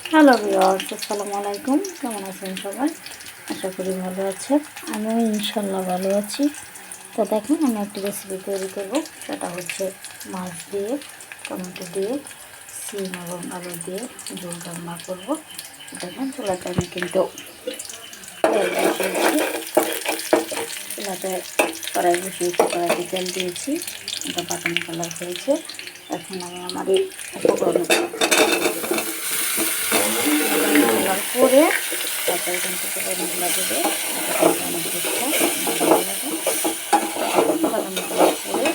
Hello viewers, আসসালামু আলাইকুম। কেমন আছেন সবাই? আশা করি ভালো আছেন। আমিও ইনশাল্লাহ ভালো আছি। তো দেখুন, আমি একটি রেসিপি তৈরি করব। সেটা হচ্ছে মাছ দিয়ে, টমেটো দিয়ে, সিম এবং আলু দিয়ে ঝোল রান্না করব। দেখুন, চুলাতে আমি কিন্তু তেল বসিয়েছি। চুলাতে কড়াই বসিয়েছি, কড়াইতে তেল দিয়েছি। এটা বাদামি কালার হয়েছে। এখন আমি আমার এই উপকরণ করে তারপরে কিন্তু বাদামিগুলো দেবে। অনেক দেখতে ভালো লাগে। বাদামিগুলো করে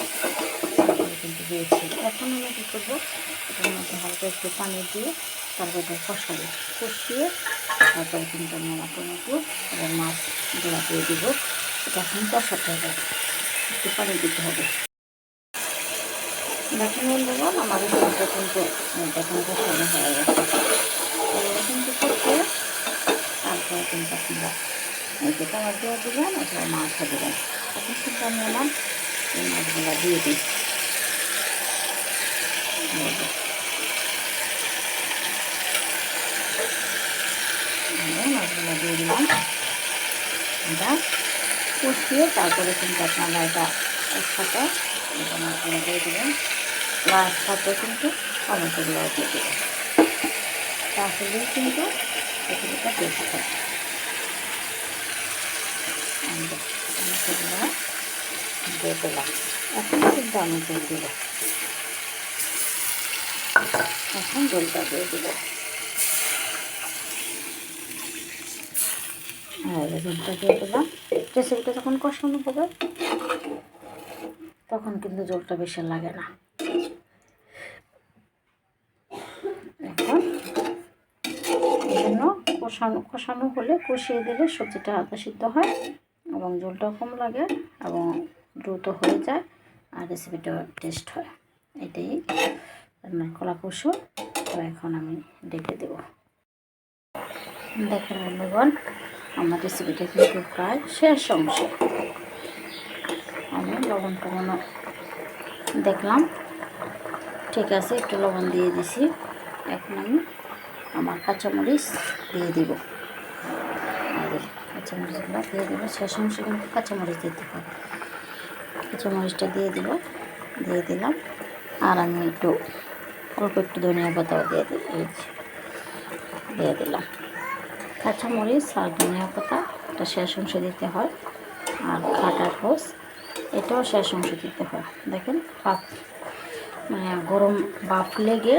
তারপরে কিন্তু দিয়েছি। এখন আমি কী করবো, এটার মধ্যে হালকা একটু পানি দিয়ে তারপরে কষাবো। কষিয়ে তারপরে কিন্তু আমি আমার টমেটো এবং মাছগুলো দিয়ে দিব। এটা এখন কষাতে হবে, একটু পানি দিতে হবে। দেখুন বন্ধুগণ, আমার এটা কিন্তু এখন কষানো হয়ে গেছে। এগুলো কিন্তু কষিয়ে তারপরে কিন্তু আপনারা এই যে টমেটো দেবেন অথবা মাছও দেবেন। এখন কিন্তু আমি আমার এই মাছগুলো দিয়ে দিই। মাছগুলো দিয়ে দিলাম। এটা কষিয়ে তারপরে কিন্তু আপনারা এটা একসাথে মাছগুলো দিয়ে দেবেন। প্লাস সাথে কিন্তু টমেটোগুলো দিয়ে দেবেন। তাহলেই কিন্তু রেসিপিটা টেস্ট হয়। টমেটোগুলো দিয়ে দিলাম। এখন কিন্তু আমি জল দিব। এখন জলটা দিয়ে দিব। জলটা দিয়ে দিলাম। রেসিপিটা যখন কষানো হবে তখন কিন্তু জলটা বেশি লাগে না। এখন এই জন্য কষানো হলে কষিয়ে দিলে সবজিটা আদা সিদ্ধ হয় এবং জলটাও কম লাগে এবং দ্রুত হয়ে যায় আর রেসিপিটা টেস্ট হয়। এটাই রান্নার কলা কৌশল। তো এখন আমি ডেকে দেব। দেখেন বন্ধুগণ, আমার রেসিপিটা কিন্তু প্রায় শেষ অংশে। আমি লবণ টবণ দেখলাম ঠিক আছে, একটু লবণ দিয়ে দিছি। এখন আমি আমার কাঁচামরিচ দিয়ে দিব। কাঁচামরিচগুলো দিয়ে দেবো। শেষ অংশে কিন্তু কাঁচামরিচ দিতে হবে। কাঁচামরিচটা দিয়ে দিব, দিয়ে দিলাম। আর আমি অল্প একটু ধনিয়া পাতাও দিয়ে দিলাম। কাঁচামরিচ আর ধনিয়া পাতা এটা শেষ অংশে দিতে হয়। আর খাটার রস এটাও শেষ অংশে দিতে হয়। দেখেন গরম বাফ লেগে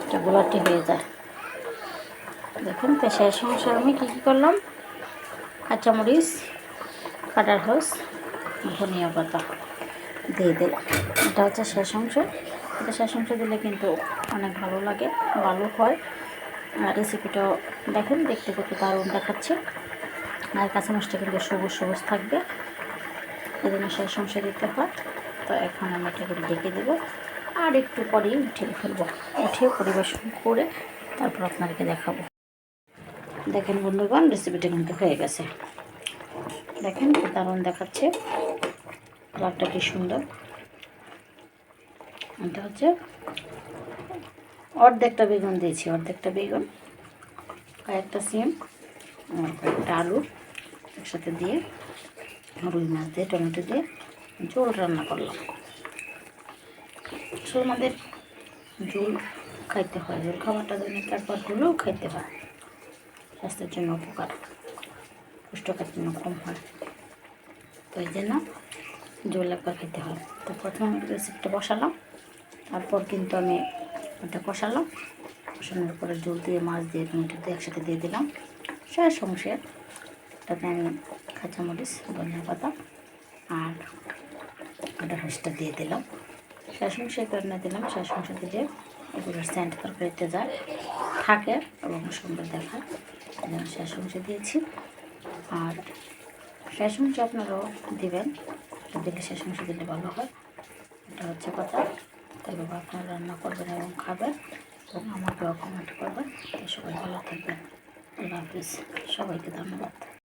এটা গোলাটি হয়ে যায়। দেখেন তো শেষ অংশে আমি কী করলাম, কাঁচামরিচ, কাটার রস, ধনিয়া পাতা দিয়ে দিলাম। এটা হচ্ছে শেষ অংশ। এটা শেষ অংশ দিলে কিন্তু অনেক ভালো লাগে, ভালো হয়। আর রেসিপিটাও দেখেন দেখতে কত দারুণ দেখাচ্ছে। আর কাঁচামরিচটা কিন্তু সবুজ সবুজ থাকবে, এই জন্য শেষ অংশ দিতে হয়। তো এখন আমি এটাকে ঢেকে দেবো আর একটু পরেই উঠিয়ে ফেলবো। উঠিয়ে পরিবেশন করে তারপর আপনাদেরকে দেখাবো। দেখেন বন্ধুগণ, রেসিপিটা কিন্তু হয়ে গেছে। দেখেন কি দারুণ দেখাচ্ছে, কালারটা কি সুন্দর। এটা হচ্ছে অর্ধেকটা বেগুন দিয়েছি, অর্ধেকটা বেগুন, কয়েকটা সিম, কয়েকটা আলু একসাথে দিয়ে রুই মাছ দিয়ে টমেটো দিয়ে ঝোল রান্না করলাম। আসলে আমাদের ঝোল খাইতে হয়, ঝোল খাবারটা দৈনিক একবার হলেও খাইতে হয়। স্বাস্থ্যের জন্য উপকার, কোষ্ঠকাঠিন্য কম হয়। তো এই জন্য ঝোল একবার খেতে হয়। তো প্রথমে আমি রেসিপিটা বসালাম, তারপর কিন্তু আমি ওটা কষানোর পরে ঝোল দিয়ে মাছ দিয়ে টমেটো দিয়ে একসাথে দিয়ে দিলাম। শেষ অংশে তাতে আমি কাঁচামরিচ, ধনিয়া পাতা আর কাঁটা রসটা দিয়ে দিলাম। শেষ অংশে কারণে দিলাম, শেষ অংশে দিলে এগুলোর সেন্ট তরকারিতে যায়, থাকে এবং সুন্দর দেখায়। এই জন্য শেষ অংশে দিয়েছি। আর শেষ অংশে আপনারাও দিবেন, দিলে শেষ অংশে দিলে ভালো হয়। এটা হচ্ছে কথা। তবে আপনারা রান্না করবেন এবং খাবেন এবং আমাকেও কমেন্ট করবেন। সবাই ভালো থাকবেন। আল্লাহ হাফিজ। সবাইকে ধন্যবাদ।